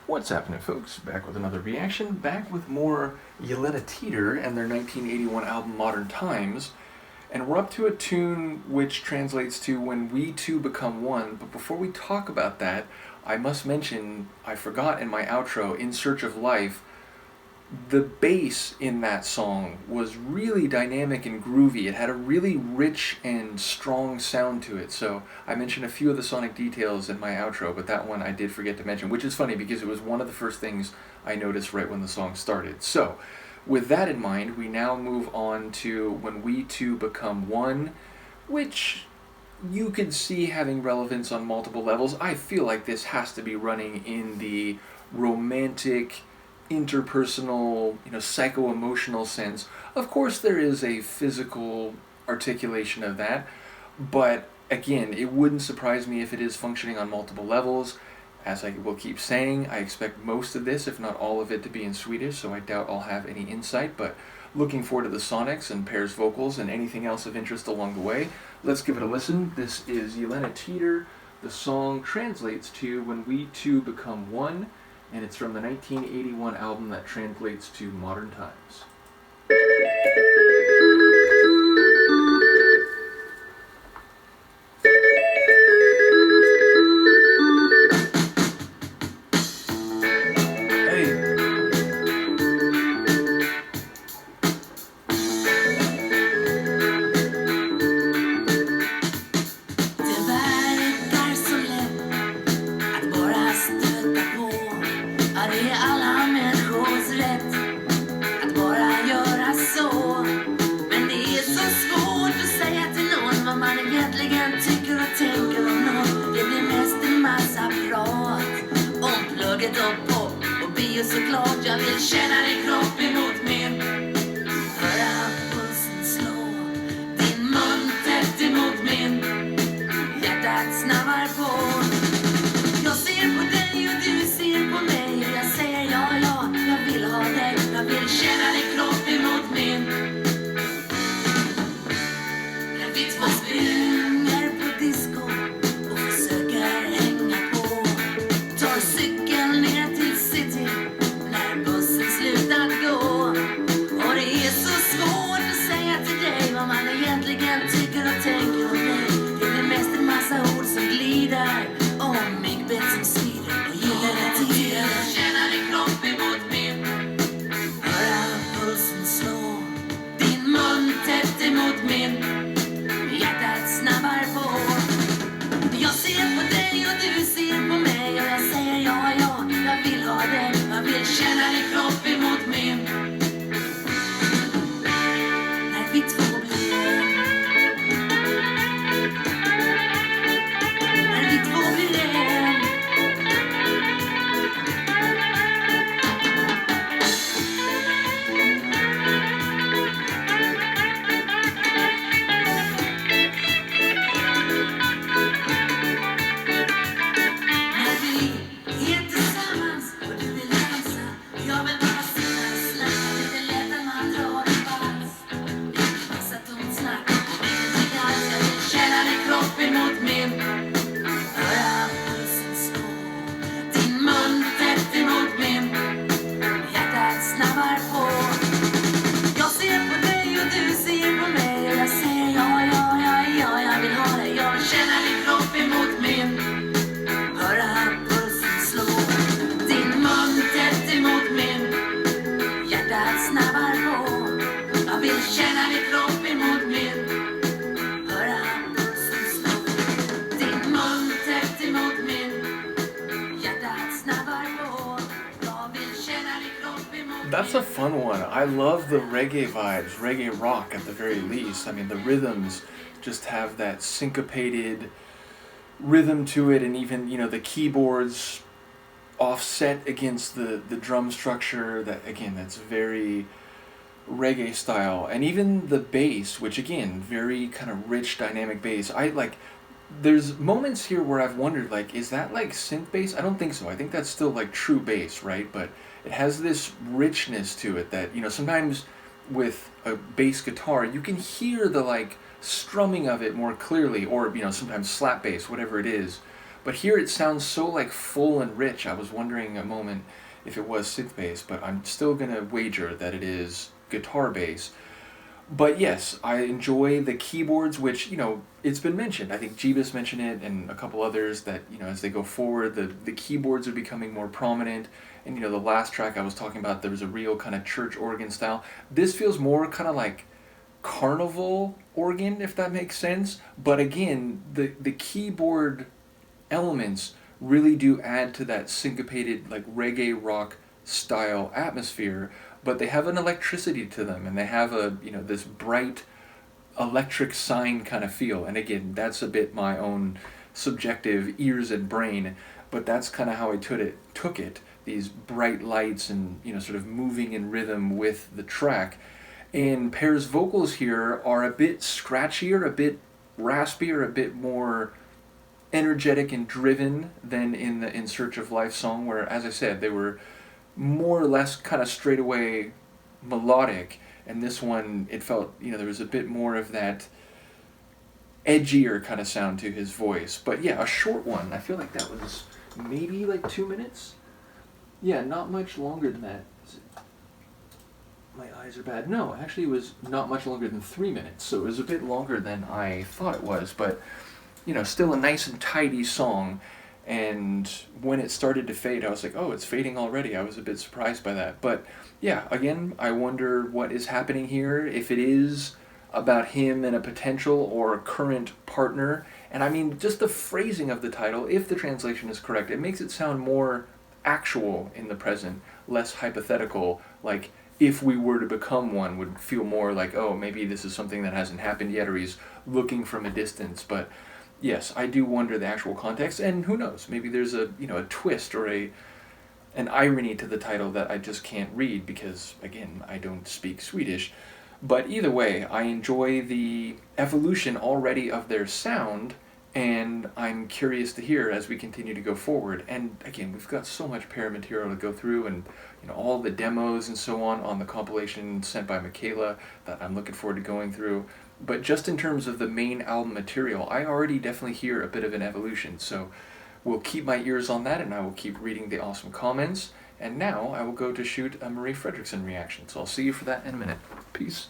What's happening, folks? Back with another reaction, back with more Gyllene Tider and their 1981 album Modern Times, and we're up to a tune which translates to When We Two Become One, but before we talk about that, I must mention, I forgot in my outro, In Search of Life, the bass in that song was really dynamic and groovy. It had a really rich and strong sound to it. So I mentioned a few of the sonic details in my outro, but that one I did forget to mention, which is funny because it was one of the first things I noticed right when the song started. So with that in mind, we now move on to When We Two Become One, which you could see having relevance on multiple levels. I feel like this has to be running in the romantic, interpersonal, psycho-emotional sense. Of course there is a physical articulation of that, but again, it wouldn't surprise me if it is functioning on multiple levels. As I will keep saying, I expect most of this, if not all of it, to be in Swedish, so I doubt I'll have any insight, but looking forward to the sonics and Per's vocals and anything else of interest along the way. Let's give it a listen. This is Gyllene Tider. The song translates to When We Two Become One, and it's from the 1981 album that translates to Modern Times. Det är alla människors rätt att bara göra så. Men det är så svårt att säga till någon vad man egentligen tycker och tänker om någon. Det blir mest en massa prat om plugget och pop och bio såklart. Jag vill känna din kropp emot min, höra pulsen slå, din mun tätt emot min, hjärtat snabbar på. Jag ser på dig och du ser på mig och jag säger ja, ja, jag vill ha dig. Jag vill känna din kropp emot min. När vi två springer på disco och försöker hänga på, tar cykeln ner till city när bussen slutat gå. Och det är så svårt att säga till dig vad man egentligen tycker och tänker om dig. Det blir mest en massa ord som glider om mycket som svider och Gyllene Tider. Känna din kropp emot min, höra pulsen slå, din mun tätt emot min, hjärtat snabbar på. Jag ser på dig och du ser på mig och jag säger ja, ja, jag vill ha dig. Jag vill känna din kropp emot min. När vi två blir en, när vi två blir en. När vi är tillsammans och du vill dansa, jag vill bara sitta och snacka lite lätt när man drar en vals. Massa tomt snack och ingenting alls. Jag vill känna din kropp emot min, höra pulsen slå, din mun tätt emot min, hjärtat snabbar på. Jag ser på dig och du ser på mig och jag säger ja, ja, ja, ja, jag vill ha dig. Jag vill känna din kropp emot min, höra pulsen slå, din mun tätt emot min, hjärtat snabbar på. Jag vill känna din kropp emot min, höra pulsen slå, din mun tätt emot min, hjärtat snabbar på. Jag vill känna din kropp emot min. That's a fun one. I love the reggae vibes, reggae rock at the very least. I mean, the rhythms just have that syncopated rhythm to it, and even, the keyboards offset against the drum structure. That, again, that's very reggae style. And even the bass, which, again, very kind of rich, dynamic bass. There's moments here where I've wondered, is that synth bass? I don't think so. I think that's still true bass, right? But it has this richness to it that, sometimes with a bass guitar, you can hear the strumming of it more clearly, or, sometimes slap bass, whatever it is. But here it sounds so like full and rich. I was wondering a moment if it was synth bass, but I'm still gonna wager that it is guitar bass. But yes, I enjoy the keyboards, which, it's been mentioned. I think Gebus mentioned it and a couple others that, as they go forward, the keyboards are becoming more prominent. And, the last track I was talking about, there was a real kind of church organ style. This feels more kind of like carnival organ, if that makes sense. But again, the keyboard elements really do add to that syncopated, like reggae rock style atmosphere, but they have an electricity to them, and they have this bright electric sign kind of feel. And again, that's a bit my own subjective ears and brain, but that's kind of how I took it. These bright lights and sort of moving in rhythm with the track. And Pear's vocals here are a bit scratchier, a bit raspier, a bit more energetic and driven than in the In Search of Life song, where, as I said, they were more or less kind of straight away melodic, and this one, it felt, there was a bit more of that edgier kind of sound to his voice. But yeah, a short one. I feel like that was maybe like 2 minutes. Yeah, not much longer than that. My eyes are bad. No, actually it was not much longer than 3 minutes, so it was a bit longer than I thought it was, but still a nice and tidy song. And when it started to fade, I was like, oh, it's fading already. I was a bit surprised by that. But yeah, again, I wonder what is happening here, if it is about him and a potential or current partner. And I mean, just the phrasing of the title, if the translation is correct, it makes it sound more actual in the present, less hypothetical, like if we were to become one would feel more like, oh, maybe this is something that hasn't happened yet, or he's looking from a distance. But yes, I do wonder the actual context, and who knows, maybe there's a twist or an irony to the title that I just can't read because, again, I don't speak Swedish. But either way, I enjoy the evolution already of their sound, and I'm curious to hear as we continue to go forward. And again, we've got so much Pear material to go through, and all the demos and so on the compilation sent by Michaela that I'm looking forward to going through. But just in terms of the main album material, I already definitely hear a bit of an evolution. So we'll keep my ears on that, and I will keep reading the awesome comments. And now I will go to shoot a Marie Fredriksson reaction. So I'll see you for that in a minute. Peace.